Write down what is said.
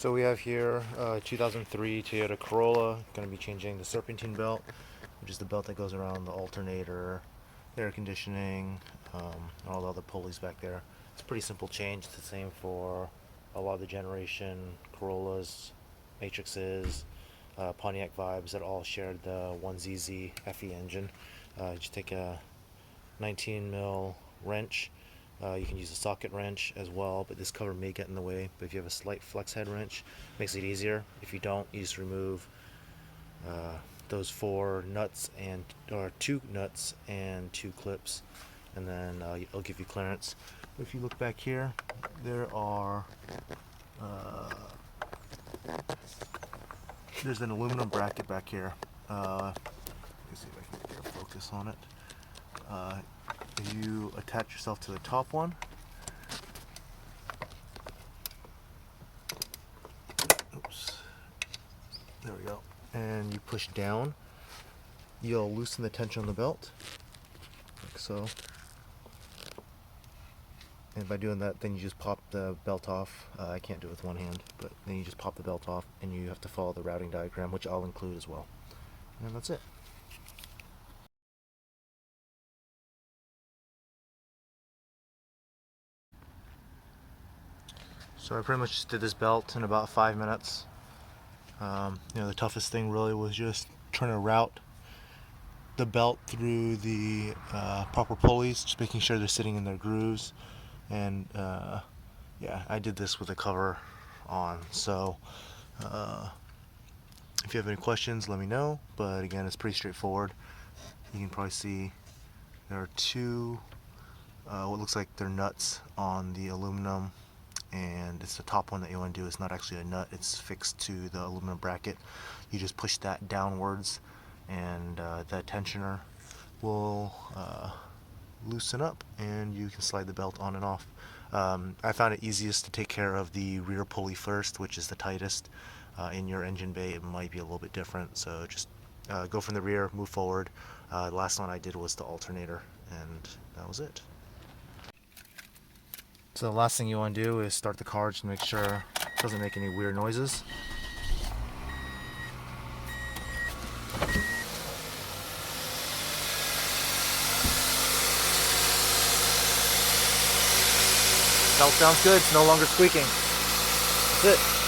So we have here 2003 Toyota Corolla. Going to be changing the serpentine belt, which is the belt that goes around the alternator, air conditioning, all the other pulleys back there. It's a pretty simple change. It's the same for a lot of the generation Corollas, Matrixes, Pontiac vibes that all shared the 1zzfe engine. You just take a 19 mil wrench. You can use a socket wrench as well, but this cover may get in the way. But if you have a slight flex head wrench, it makes it easier. If you don't, you just remove those four nuts or two nuts and two clips, and then it'll give you clearance. If you look back here, there are there's an aluminum bracket back here. Let me see if I can get a focus on it. You attach yourself to the top one. Oops. There we go. And you push down. You'll loosen the tension on the belt, like so. And by doing that, then you just pop the belt off. I can't do it with one hand, but then you just pop the belt off, and you have to follow the routing diagram, which I'll include as well. And that's it. So I pretty much just did this belt in about 5 minutes. The toughest thing really was just trying to route the belt through the proper pulleys, just making sure they're sitting in their grooves. And yeah, I did this with the cover on. So if you have any questions, let me know. But again, it's pretty straightforward. You can probably see there are two what looks like they're nuts on the aluminum, and it's the top one that you want to do. It's not actually a nut, it's fixed to the aluminum bracket. You just push that downwards, and that tensioner will loosen up, and you can slide the belt on and off. I found it easiest to take care of the rear pulley first, which is the tightest. In your engine bay it might be a little bit different, so just go from the rear, move forward. The last one I did was the alternator, and that was it. So the last thing you want to do is start the car just to make sure it doesn't make any weird noises. Belt sounds good, it's no longer squeaking. That's it.